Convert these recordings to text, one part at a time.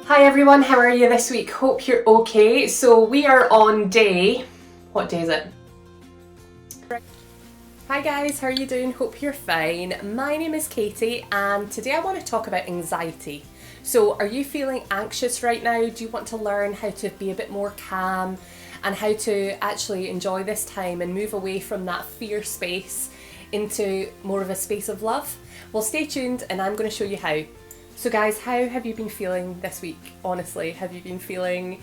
Hi everyone, how are you this week? Hope you're okay. So we are on what day is it? Hi guys, how are you doing? Hope you're fine. My name is Katie and today I want to talk about anxiety. So are you feeling anxious right now? Do you want to learn how to be a bit more calm and how to actually enjoy this time and move away from that fear space into more of a space of love? Well, stay tuned and I'm going to show you how. So guys, how have you been feeling this week? Honestly, have you been feeling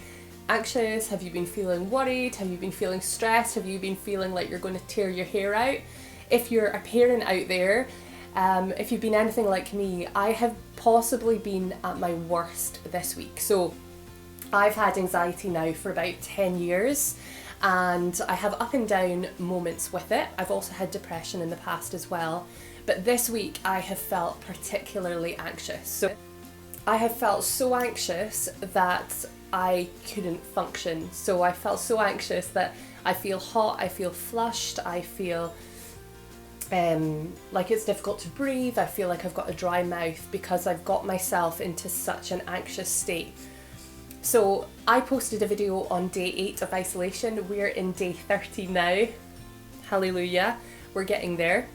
anxious? Have you been feeling worried? Have you been feeling stressed? Have you been feeling like you're going to tear your hair out? If you're a parent out there, if you've been anything like me, I have possibly been at my worst this week. So I've had anxiety now for about 10 years and I have up and down moments with it. I've also had depression in the past as well. But this week I have felt particularly anxious. So I have felt so anxious that I couldn't function. So I felt so anxious that I feel hot, I feel flushed, I feel like it's difficult to breathe, I feel like I've got a dry mouth because I've got myself into such an anxious state. So I posted a video on day 8 of isolation. We're in day 30 now. Hallelujah, we're getting there.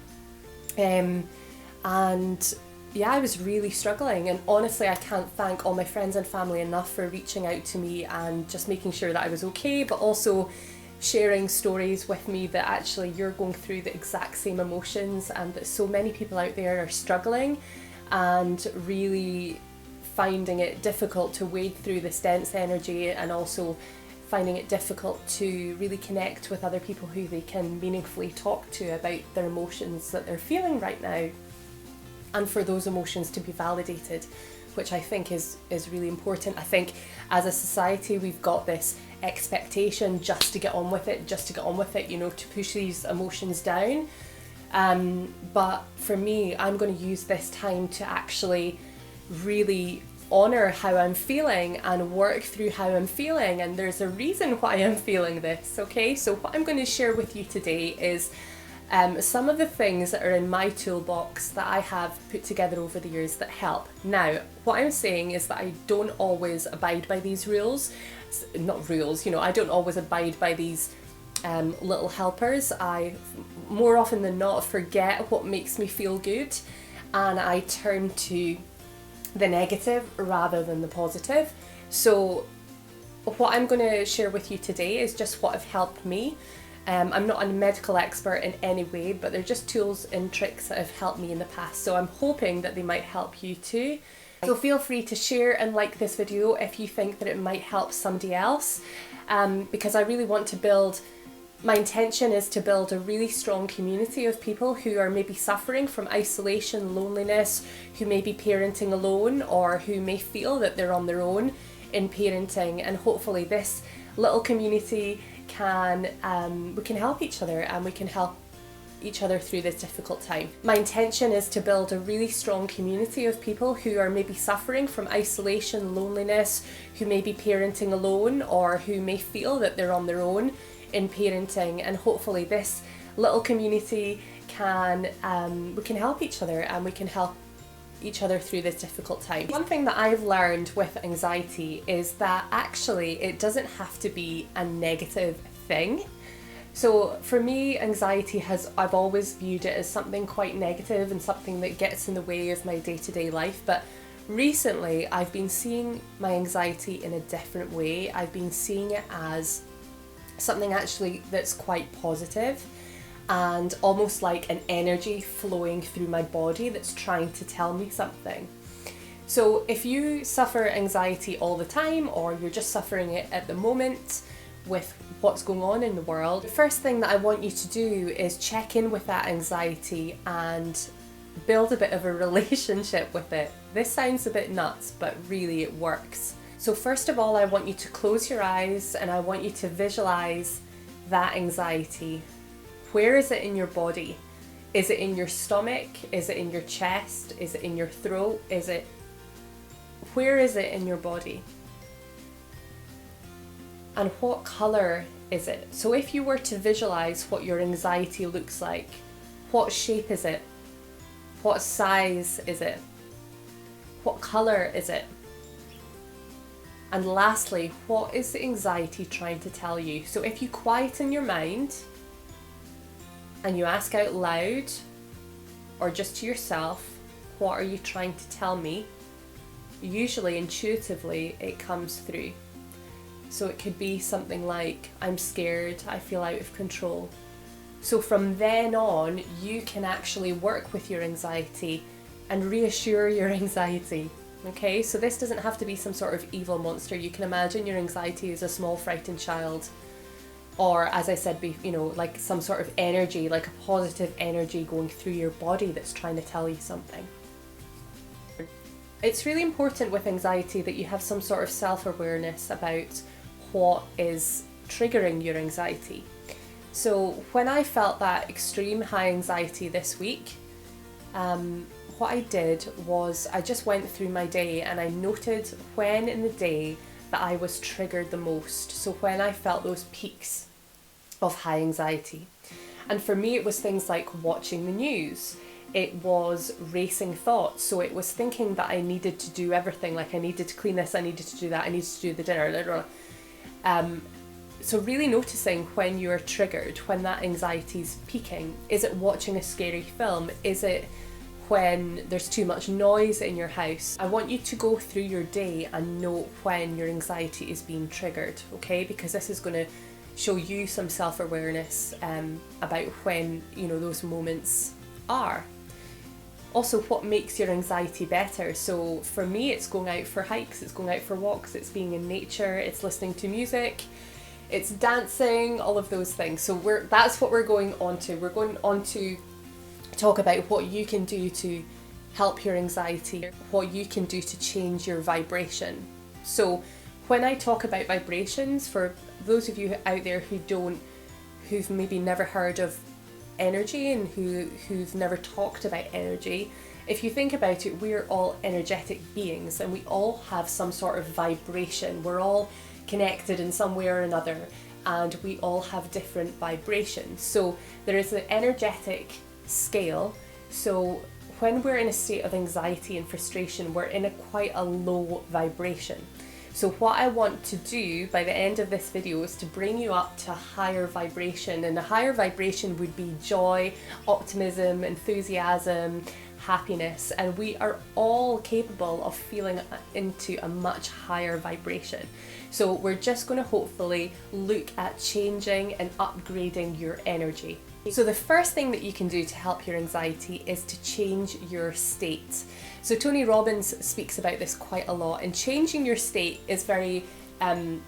And yeah, I was really struggling, and honestly I can't thank all my friends and family enough for reaching out to me and just making sure that I was okay, but also sharing stories with me that actually you're going through the exact same emotions and that so many people out there are struggling and really finding it difficult to wade through this dense energy, and also finding it difficult to really connect with other people who they can meaningfully talk to about their emotions that they're feeling right now, and for those emotions to be validated, which I think is really important. I think as a society we've got this expectation just to get on with it, you know, to push these emotions down. But for me, I'm going to use this time to actually really honour how I'm feeling and work through how I'm feeling, and there's a reason why I'm feeling this, okay? So what I'm going to share with you today is some of the things that are in my toolbox that I have put together over the years that help. Now, what I'm saying is that I don't always abide by these rules, not rules, you know, I don't always abide by these little helpers. I more often than not forget what makes me feel good, and I turn to the negative rather than the positive. So what I'm going to share with you today is just what have helped me. I'm not a medical expert in any way, but they're just tools and tricks that have helped me in the past, so I'm hoping that they might help you too. So feel free to share and like this video if you think that it might help somebody else, because I really want to build, my intention is to build a really strong community of people who are maybe suffering from isolation, loneliness, who may be parenting alone, or who may feel that they're on their own in parenting, and hopefully this little community we can help each other, and we can help each other through this difficult time. My intention is to build a really strong community of people who are maybe suffering from isolation, loneliness, who may be parenting alone, or who may feel that they're on their own in parenting, and hopefully this little community we can help each other, and we can help each other through this difficult time. One thing that I've learned with anxiety is that actually it doesn't have to be a negative thing. So for me, anxiety I've always viewed it as something quite negative and something that gets in the way of my day-to-day life, but recently I've been seeing my anxiety in a different way. I've been seeing it as something actually that's quite positive, and almost like an energy flowing through my body that's trying to tell me something. So if you suffer anxiety all the time, or you're just suffering it at the moment with what's going on in the world, the first thing that I want you to do is check in with that anxiety and build a bit of a relationship with it. This sounds a bit nuts, but really it works. So first of all, I want you to close your eyes and I want you to visualize that anxiety. Where is it in your body? Is it in your stomach? Is it in your chest? Is it in your throat? Where is it in your body? And what colour is it? So if you were to visualize what your anxiety looks like, what shape is it? What size is it? What colour is it? And lastly, what is the anxiety trying to tell you? So if you quieten your mind and you ask out loud or just to yourself, what are you trying to tell me? Usually intuitively it comes through. So it could be something like, I'm scared, I feel out of control. So from then on, you can actually work with your anxiety and reassure your anxiety. Okay, so this doesn't have to be some sort of evil monster. You can imagine your anxiety as a small frightened child, or as I said, like some sort of energy, like a positive energy going through your body that's trying to tell you something. It's really important with anxiety that you have some sort of self-awareness about what is triggering your anxiety. So when I felt that extreme high anxiety this week, what I did was I just went through my day and I noted when in the day that I was triggered the most. So when I felt those peaks of high anxiety. And for me, it was things like watching the news. It was racing thoughts. So it was thinking that I needed to do everything, like I needed to clean this, I needed to do that, I needed to do the dinner. So really noticing when you're triggered, when that anxiety's peaking. Is it watching a scary film? Is it when there's too much noise in your house? I want you to go through your day and note when your anxiety is being triggered, okay? Because this is going to show you some self-awareness about when, those moments are. Also, what makes your anxiety better? So for me, it's going out for hikes, it's going out for walks, it's being in nature, it's listening to music, it's dancing, all of those things. So that's what we're going on to. We're going on to talk about what you can do to help your anxiety, what you can do to change your vibration. So when I talk about vibrations, for those of you out there who've maybe never heard of energy and who've never talked about energy, if you think about it, we're all energetic beings and we all have some sort of vibration. We're all connected in some way or another, and we all have different vibrations. So there is an energetic scale. So when we're in a state of anxiety and frustration, we're in quite a low vibration. So what I want to do by the end of this video is to bring you up to a higher vibration, and a higher vibration would be joy, optimism, enthusiasm, happiness, and we are all capable of feeling into a much higher vibration. So we're just going to hopefully look at changing and upgrading your energy. So the first thing that you can do to help your anxiety is to change your state. So Tony Robbins speaks about this quite a lot, and changing your state is very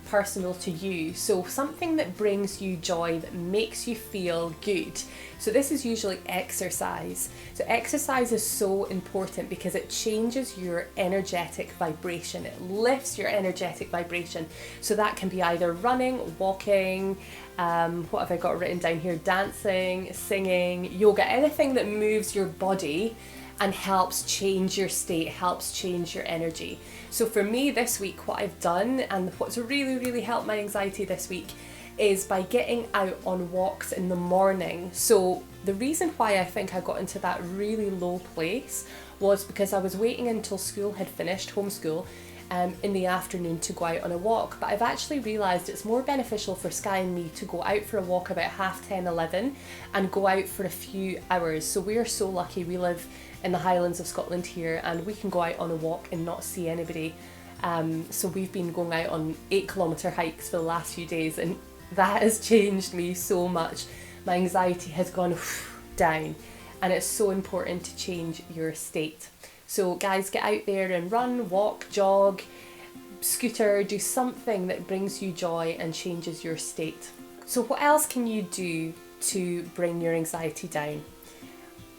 personal to you. So something that brings you joy, that makes you feel good. So this is usually exercise. So exercise is so important because it changes your energetic vibration. It lifts your energetic vibration. So that can be either running, walking, what have I got written down here? Dancing, singing, yoga, anything that moves your body and helps change your state, helps change your energy. So for me this week, what I've done and what's really helped my anxiety this week is by getting out on walks in the morning. So the reason why I think I got into that really low place was because I was waiting until school had finished, homeschool, in the afternoon to go out on a walk. But I've actually realised it's more beneficial for Sky and me to go out for a walk about 10:30, 11 and go out for a few hours. So we are so lucky, we live in the highlands of Scotland here and we can go out on a walk and not see anybody. So we've been going out on 8-kilometre hikes for the last few days, and that has changed me so much. My anxiety has gone down, and it's so important to change your state. So guys, get out there and run, walk, jog, scooter, do something that brings you joy and changes your state. So what else can you do to bring your anxiety down?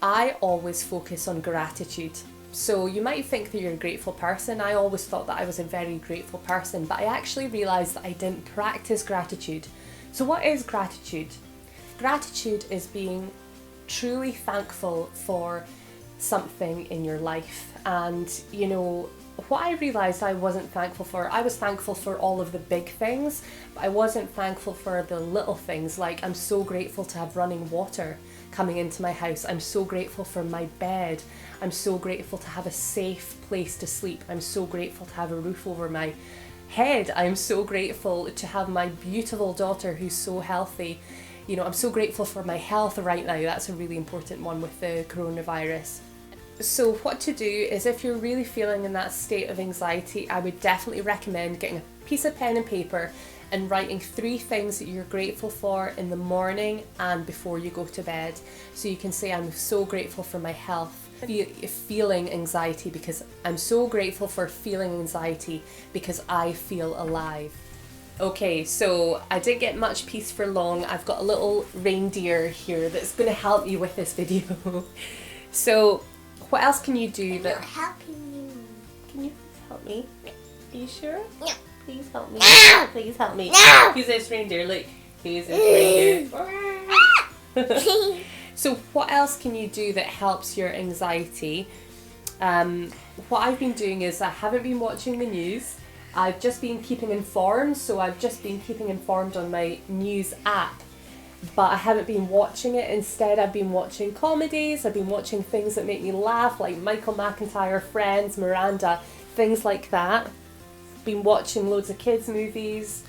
I always focus on gratitude. So you might think that you're a grateful person. I always thought that I was a very grateful person, but I actually realised that I didn't practice gratitude. So what is gratitude? Gratitude is being truly thankful for something in your life. And what I realised I wasn't thankful for, I was thankful for all of the big things, but I wasn't thankful for the little things. Like, I'm so grateful to have running water coming into my house. I'm so grateful for my bed. I'm so grateful to have a safe place to sleep. I'm so grateful to have a roof over my head, I'm so grateful to have my beautiful daughter who's so healthy. You know, I'm so grateful for my health right now. That's a really important one with the coronavirus. So what to do is, if you're really feeling in that state of anxiety, I would definitely recommend getting a piece of pen and paper and writing 3 things that you're grateful for in the morning and before you go to bed. So you can say, I'm so grateful for my health, feeling anxiety because I'm so grateful for feeling anxiety because I feel alive. Okay, so I didn't get much peace for long. I've got a little reindeer here that's going to help you with this video. So what else can you do I'm that... not helping you. Can you please help me? Are you sure? No. Please help me. No. Please help me. No. Who's this reindeer? Look, who's this reindeer? So what else can you do that helps your anxiety? What I've been doing is I haven't been watching the news. I've just been keeping informed, so I've just been keeping informed on my news app. But I haven't been watching it. Instead, I've been watching comedies, I've been watching things that make me laugh, like Michael McIntyre, Friends, Miranda, things like that. Been watching loads of kids' movies.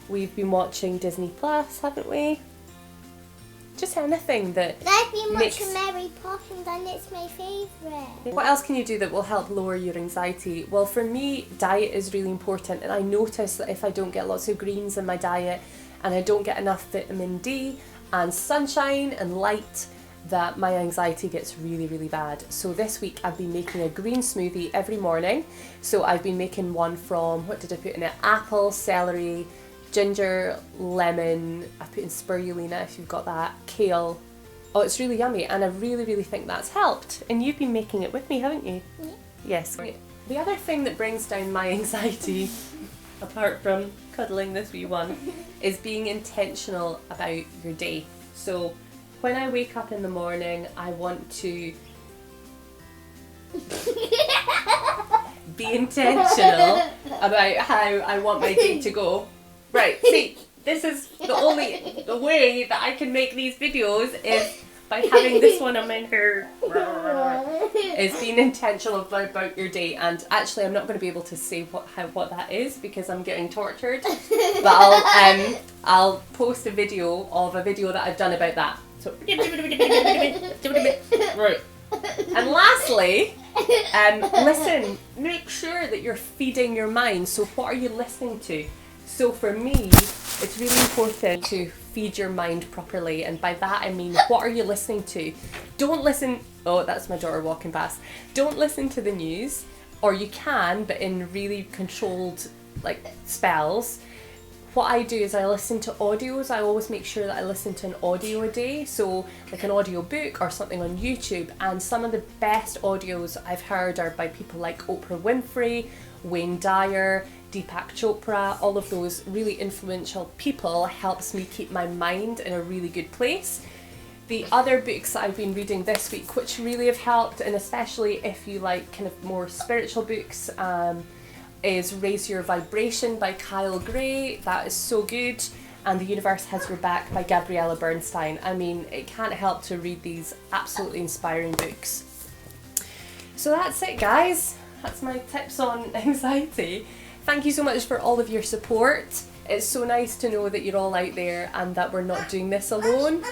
We've been watching Disney Plus, haven't we? Just anything that I've been makes... watching Mary Poppins and it's my favourite. What else can you do that will help lower your anxiety? Well, for me, diet is really important, and I notice that if I don't get lots of greens in my diet and I don't get enough vitamin D and sunshine and light, that my anxiety gets really, really bad. So this week I've been making a green smoothie every morning. So I've been making one from, what did I put in it? Apple, celery, ginger, lemon, I put in spirulina if you've got that, kale. Oh, it's really yummy, and I really, really think that's helped. And you've been making it with me, haven't you? Yeah. Yes. The other thing that brings down my anxiety, apart from cuddling this wee one, is being intentional about your day. So when I wake up in the morning, I want to be intentional about how I want my day to go. Right, see, this is the way that I can make these videos is by having this one on my hair. Is being intentional about your day. And actually, I'm not going to be able to say what that is because I'm getting tortured. But I'll post a video that I've done about that. So right. And lastly, listen. Make sure that you're feeding your mind. So what are you listening to? So for me, it's really important to feed your mind properly, and by that I mean, what are you listening to? Don't listen, oh, that's my daughter walking past. Don't listen to the news, or you can, but in really controlled like spells. What I do is I listen to audios. I always make sure that I listen to an audio a day, so like an audio book or something on YouTube. And some of the best audios I've heard are by people like Oprah Winfrey, Wayne Dyer, Deepak Chopra. All of those really influential people helps me keep my mind in a really good place. The other books that I've been reading this week, which really have helped, and especially if you like kind of more spiritual books, is Raise Your Vibration by Kyle Gray. That is so good. And The Universe Has Your Back by Gabriella Bernstein. I mean, it can't help to read these absolutely inspiring books. So that's it, guys. That's my tips on anxiety. Thank you so much for all of your support. It's so nice to know that you're all out there and that we're not doing this alone.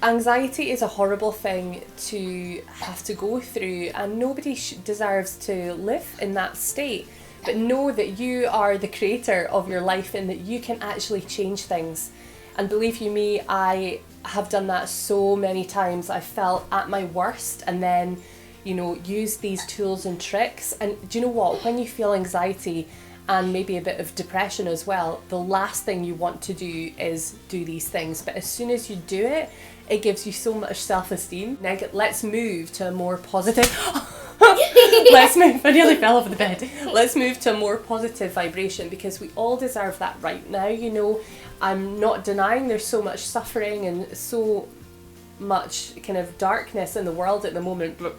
Anxiety is a horrible thing to have to go through, and nobody deserves to live in that state. But know that you are the creator of your life and that you can actually change things. And believe you me, I have done that so many times. I felt at my worst and then, you know, used these tools and tricks. And do you know what? When you feel anxiety and maybe a bit of depression as well, the last thing you want to do is do these things. But as soon as you do it, it gives you so much self-esteem. Let's move to a more positive... Let's move. I nearly fell off the bed. Let's move to a more positive vibration, because we all deserve that right now. You know, I'm not denying there's so much suffering and so much kind of darkness in the world at the moment, but